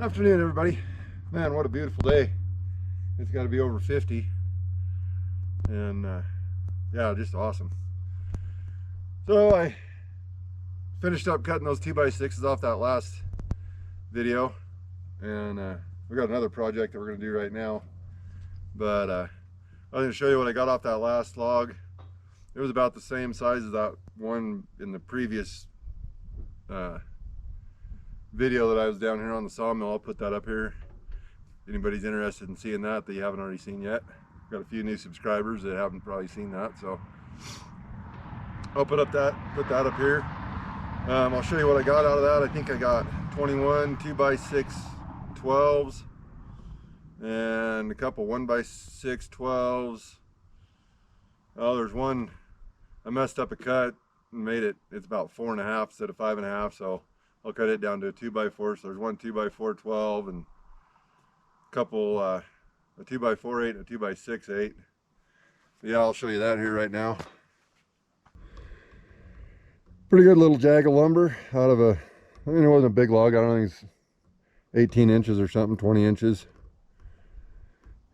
Afternoon, everybody. Man, what a beautiful day. It's got to be over 50, and yeah, just awesome. So I finished up cutting those 2x6s off that last video, and we got another project that we're going to do right now, but I was going to show you what I got off that last log. It was about the same size as that one in the previous video that I was down here on the sawmill. I'll put that up here. If anybody's interested in seeing that you haven't already seen yet. Got a few new subscribers that haven't probably seen that, so I'll put that up here. I'll show you what I got out of that. I think I got 21 2x6 12s and a couple 1x6 12s. Oh, there's one I messed up a cut and made it. It's about 4.5 instead of 5.5, so I'll cut it down to a 2x4. So there's one 2x4 12 and a couple a 2x4 8 and a 2x6 8. Yeah, I'll show you that here right now. Pretty good little jag of lumber out of a, I mean, it wasn't a big log. I don't think it's 18 inches or something, 20 inches.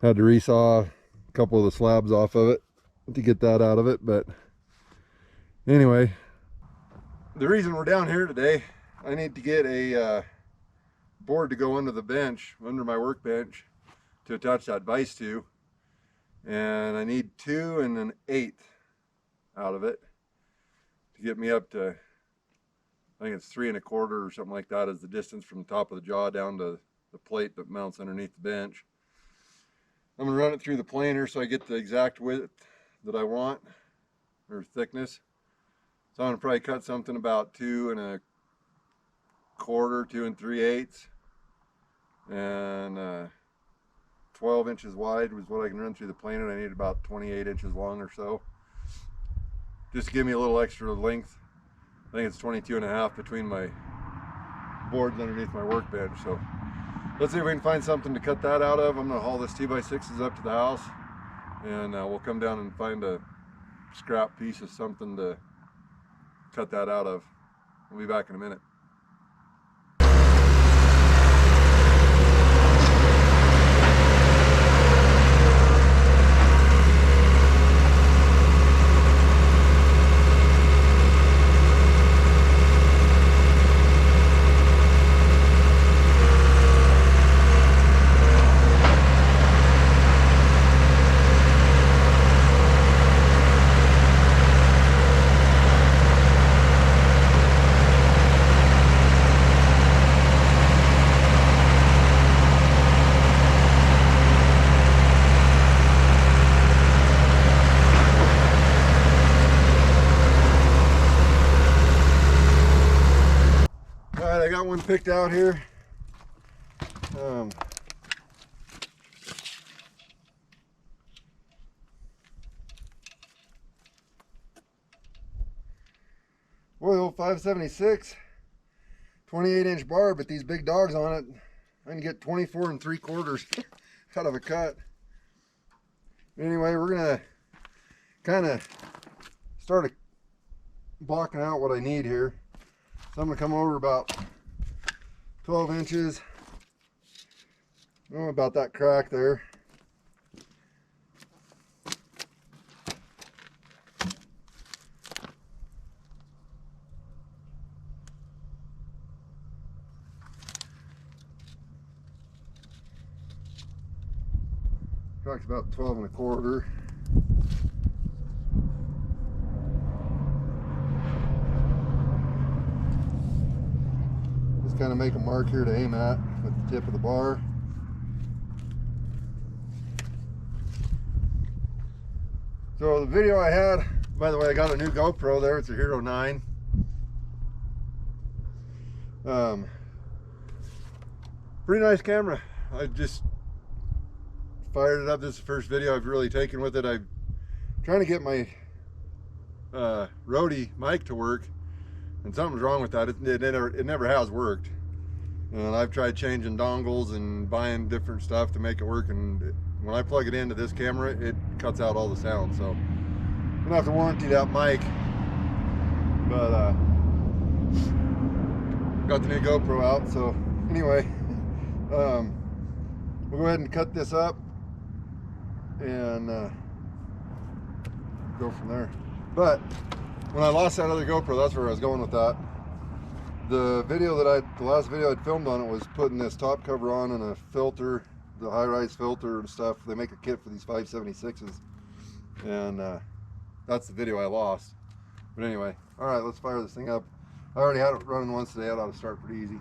Had to resaw a couple of the slabs off of it to get that out of it, but anyway, the reason we're down here today, I need to get a board to go under the bench, under my workbench, to attach that vise to, and I need 2 and an 1/8 out of it to get me up to, I think it's 3 1/4 or something like that is the distance from the top of the jaw down to the plate that mounts underneath the bench. I'm going to run it through the planer so I get the exact width that I want, or thickness. So I'm going to probably cut something about 2 1/4, 2 3/8, and 12 inches wide was what I can run through the planer. I need about 28 inches long or so, just to give me a little extra length. I think it's 22.5 between my boards underneath my workbench. So let's see if we can find something to cut that out of. I'm going to haul this 2x6s up to the house, and we'll come down and find a scrap piece of something to cut that out of. We'll be back in a minute. I got one picked out here. Oil 576, 28-inch bar, but these big dogs on it, I can get 24 3/4 out of a cut. Anyway, we're gonna kind of start blocking out what I need here. So I'm gonna come over about 12 inches, oh, about that crack there. Crack's about 12 1/4. Kind of make a mark here to aim at with the tip of the bar. So the video I had, by the way, I got a new GoPro there. It's a Hero 9. Pretty nice camera. I just fired it up. This is the first video I've really taken with it. I'm trying to get my Rode mic to work, and something's wrong with that. It never has worked, and I've tried changing dongles and buying different stuff to make it work, and when I plug it into this camera, it cuts out all the sound. So I'm gonna have to warranty that mic, but got the new GoPro out. So anyway, We'll go ahead and cut this up and go from there. But when I lost that other GoPro, that's where I was going with that. The last video I'd filmed on it was putting this top cover on and a filter, the high-rise filter and stuff. They make a kit for these 576s, and that's the video I lost. But anyway, all right, let's fire this thing up. I already had it running once today. It ought to start pretty easy.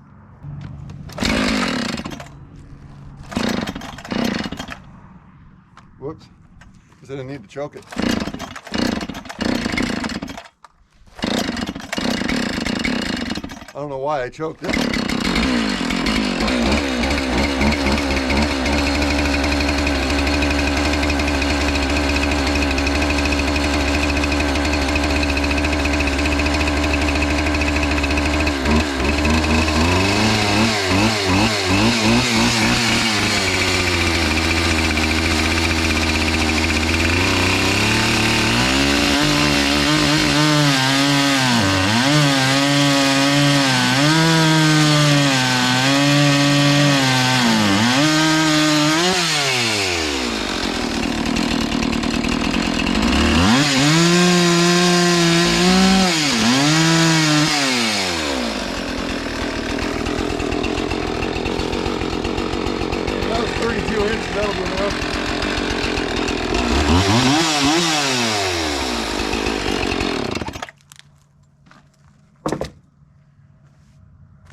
Whoops, because I didn't need to choke it. I don't know why I choked it.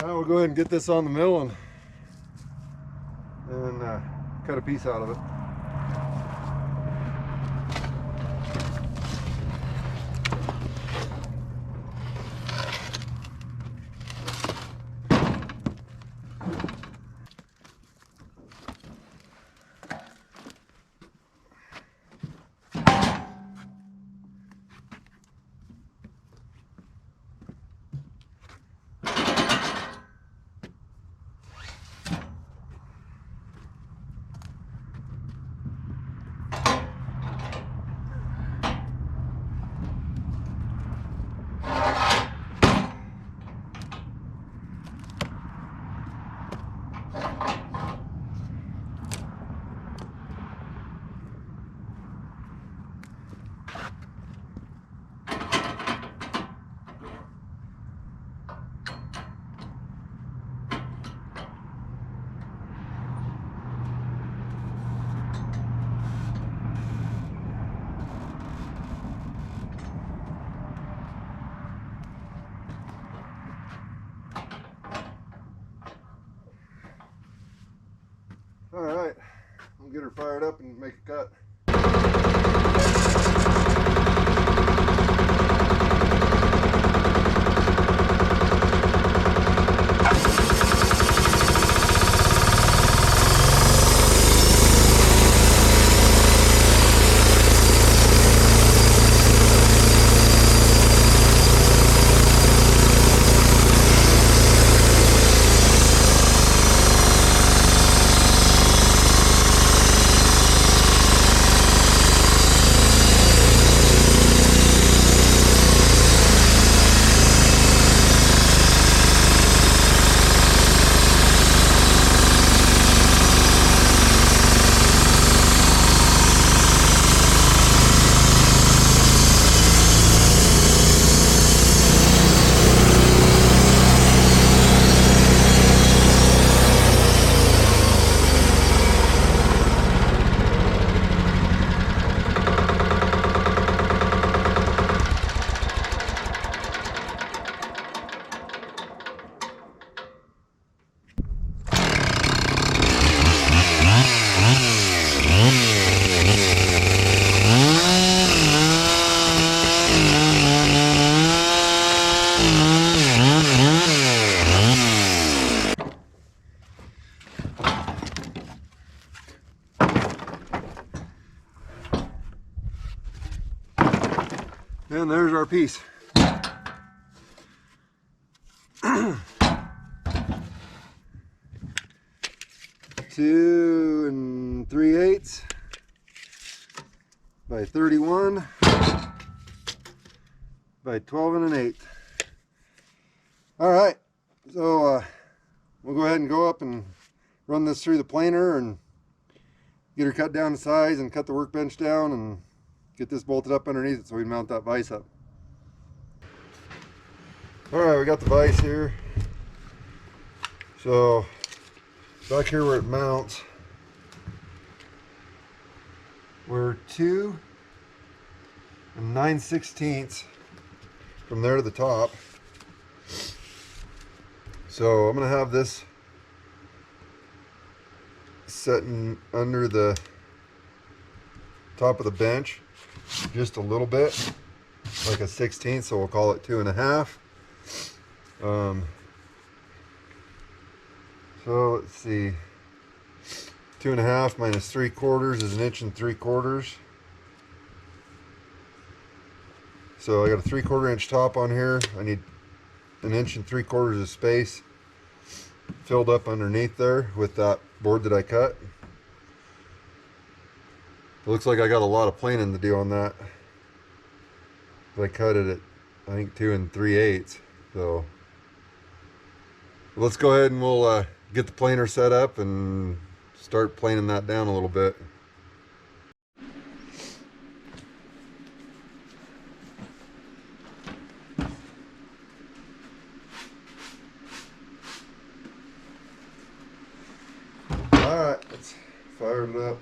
Now we'll go ahead and get this on the mill and cut a piece out of it. All right, I'll get her fired up and make a cut. And there's our piece. 2 3/8 by 31 by 12 1/8. All right, so we'll go ahead and go up and run this through the planer and get her cut down to size and cut the workbench down and get this bolted up underneath it so we can mount that vise up. Alright, we got the vise here. So back here where it mounts, we're 2 9/16 from there to the top. So I'm going to have this setting under the top of the bench just a little bit, like a 16th, so we'll call it 2.5. So let's see, 2.5 minus 3/4 is 1 3/4 inches. So I got a 3/4 inch top on here. I need 1 3/4 inches of space filled up underneath there with that board that I cut. It looks like I got a lot of planing to do on that. I cut it at, I think, 2 3/8. So let's go ahead and we'll get the planer set up and start planing that down a little bit. Alright, let's fire it up.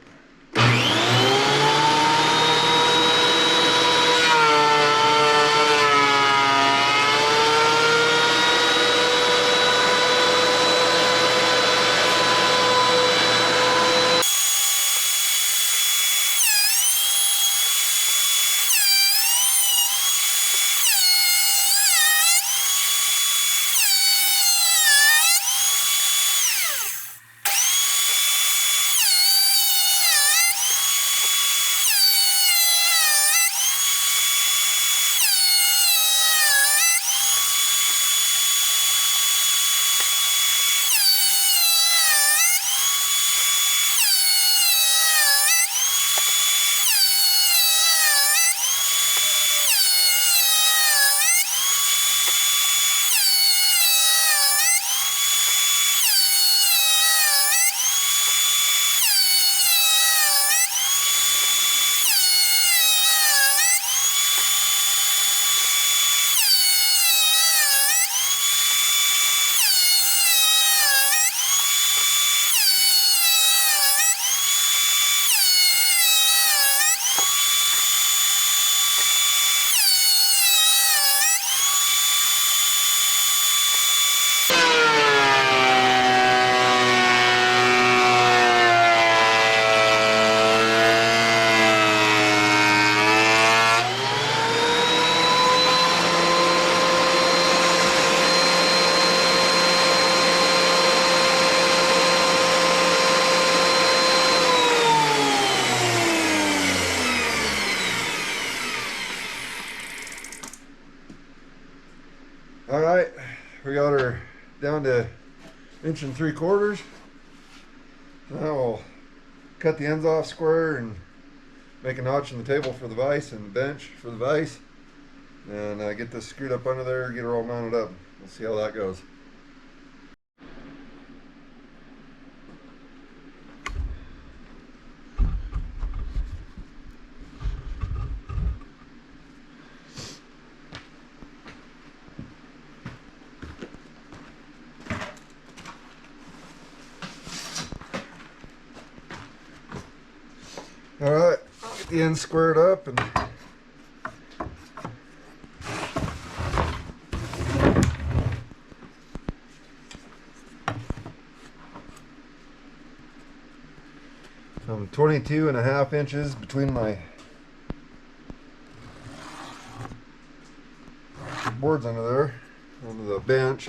Alright, we got her down to 1 3/4 inches. Now we'll cut the ends off square and make a notch in the table for the vise and the bench for the vise, and get this screwed up under there, get her all mounted up. We'll see how that goes. Alright, get the ends squared up and I'm 22.5 inches between my boards under there, onto the bench.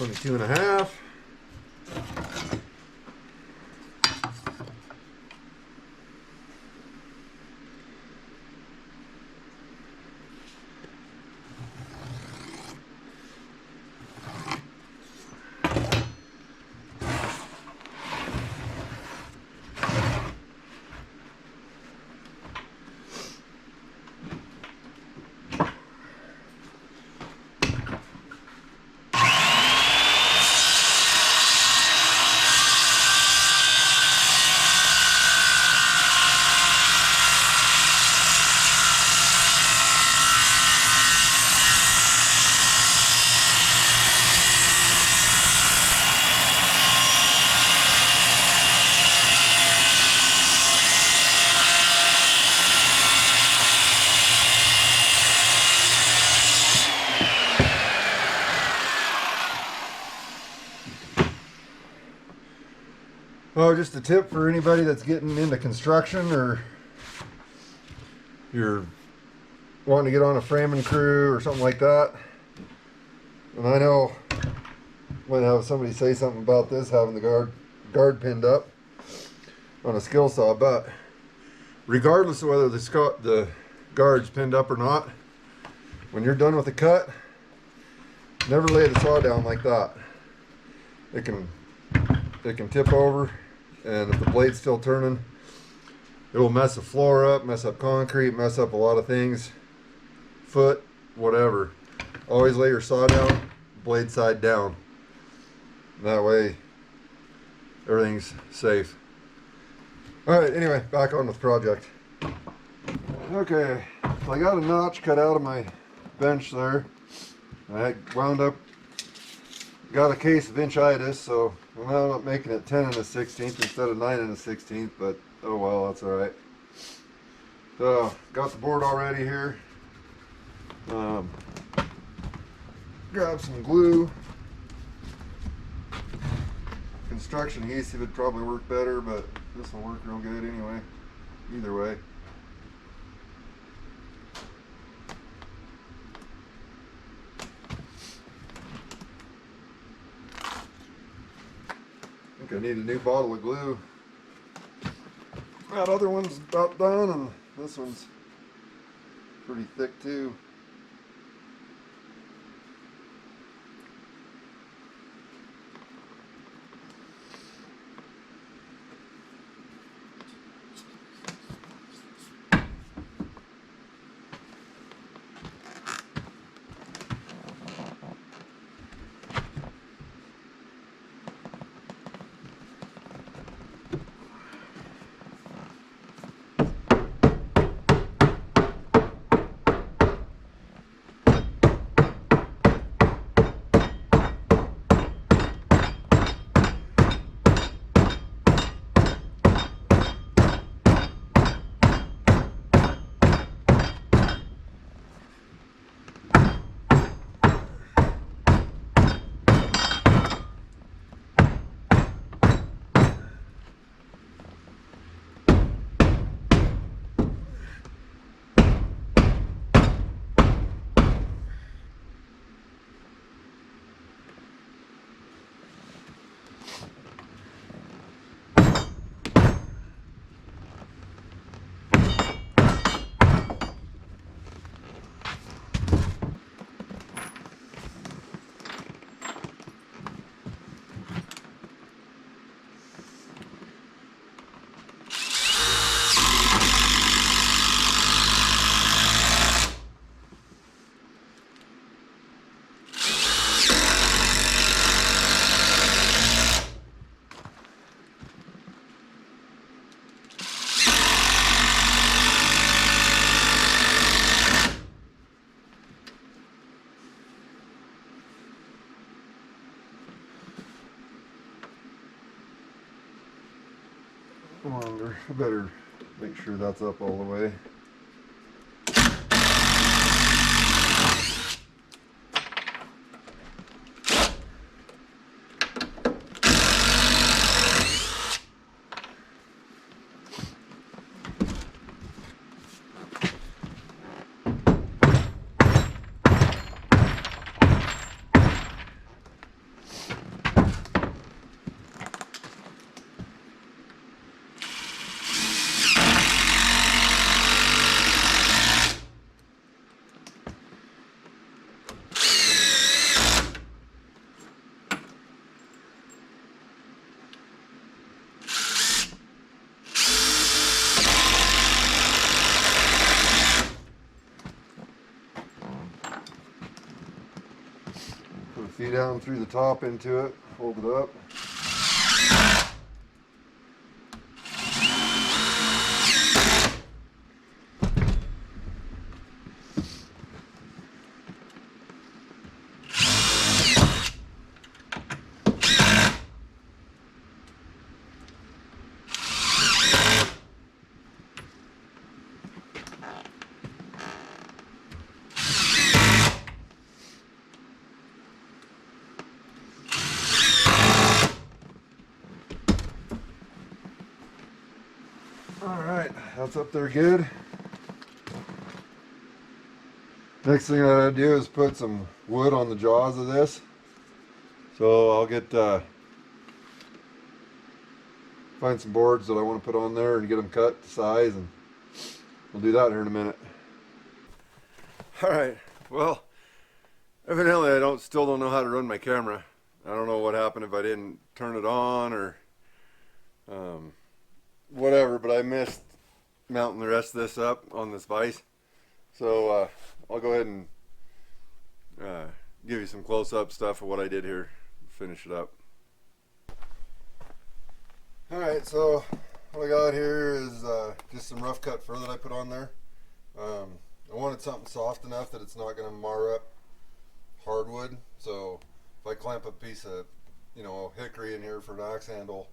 22.5. Oh, just a tip for anybody that's getting into construction, or you're wanting to get on a framing crew or something like that. And I know I might have somebody say something about this, having the guard pinned up on a skill saw, but regardless of whether the guard's pinned up or not, when you're done with the cut, never lay the saw down like that. It can tip over, and if the blade's still turning, it will mess the floor up, mess up concrete, mess up a lot of things, foot, whatever. Always lay your saw down, blade side down. That way everything's safe. All right, anyway, back on with the project. Okay, so I got a notch cut out of my bench there. I wound up, got a case of inchitis, so I'm now not making it 10 1/16 instead of 9 1/16, but oh well, that's all right. So, got the board all ready here. Grab some glue. Construction adhesive would probably work better, but this will work real good anyway. Either way. I think I need a new bottle of glue. That other one's about done, and this one's pretty thick too. Longer. I better make sure that's up all the way. be down through the top into it, hold it up. Alright, that's up there good. Next thing I gotta do is put some wood on the jaws of this. So I'll get find some boards that I want to put on there and get them cut to size, and we'll do that here in a minute. Alright, well, evidently I still don't know how to run my camera. I don't know what happened if I didn't turn it on or whatever, but I missed mounting the rest of this up on this vise. So I'll go ahead and give you some close-up stuff of what I did here, finish it up. Alright, so what I got here is just some rough cut fur that I put on there. I wanted something soft enough that it's not going to mar up hardwood. So if I clamp a piece of, hickory in here for an axe handle,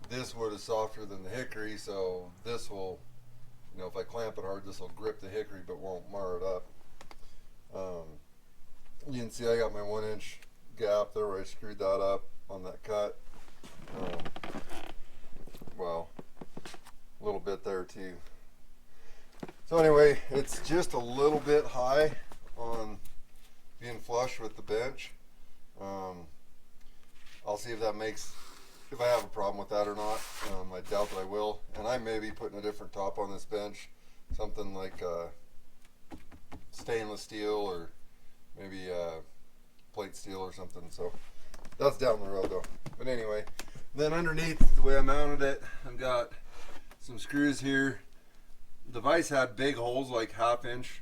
this wood is softer than the hickory, so this will, if I clamp it hard, this will grip the hickory but won't mar it up. You can see I got my 1-inch gap there where I screwed that up on that cut. Well, a little bit there too. So anyway, it's just a little bit high on being flush with the bench. I'll see if I have a problem with that or not. I doubt that I will. And I may be putting a different top on this bench, something like stainless steel or maybe plate steel or something. So that's down the road though. But anyway, then underneath, the way I mounted it, I've got some screws here. The vise had big holes, like 1/2-inch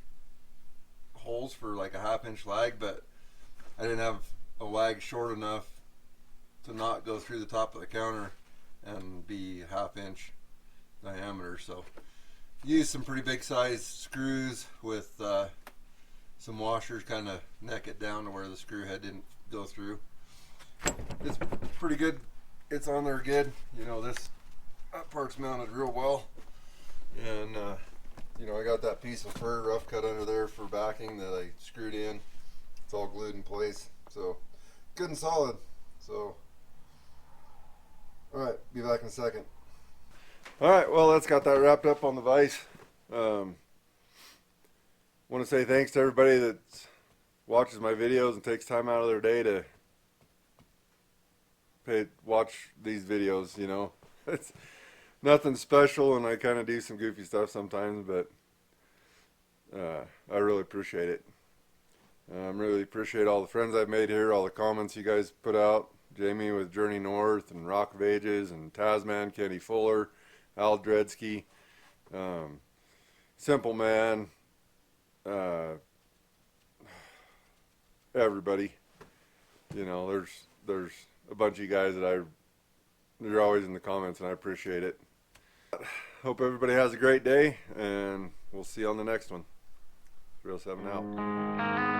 holes for like a 1/2-inch lag, but I didn't have a lag short enough to not go through the top of the counter and be 1/2-inch diameter. So used some pretty big size screws with some washers, kind of neck it down to where the screw head didn't go through. It's pretty good. It's on there good. That part's mounted real well. And I got that piece of fur rough cut under there for backing that I screwed in. It's all glued in place. So good and solid. So alright, be back in a second. Alright, well, that's got that wrapped up on the vise. Want to say thanks to everybody that watches my videos and takes time out of their day to watch these videos. It's nothing special, and I kind of do some goofy stuff sometimes, but I really appreciate it. Really appreciate all the friends I've made here, all the comments you guys put out. Jamie with Journey North and Rock of Ages and Tasman, Kenny Fuller, Al Dredsky, Simple Man, everybody. There's a bunch of you guys that you're always in the comments, and I appreciate it. Hope everybody has a great day, and we'll see you on the next one. 307 out.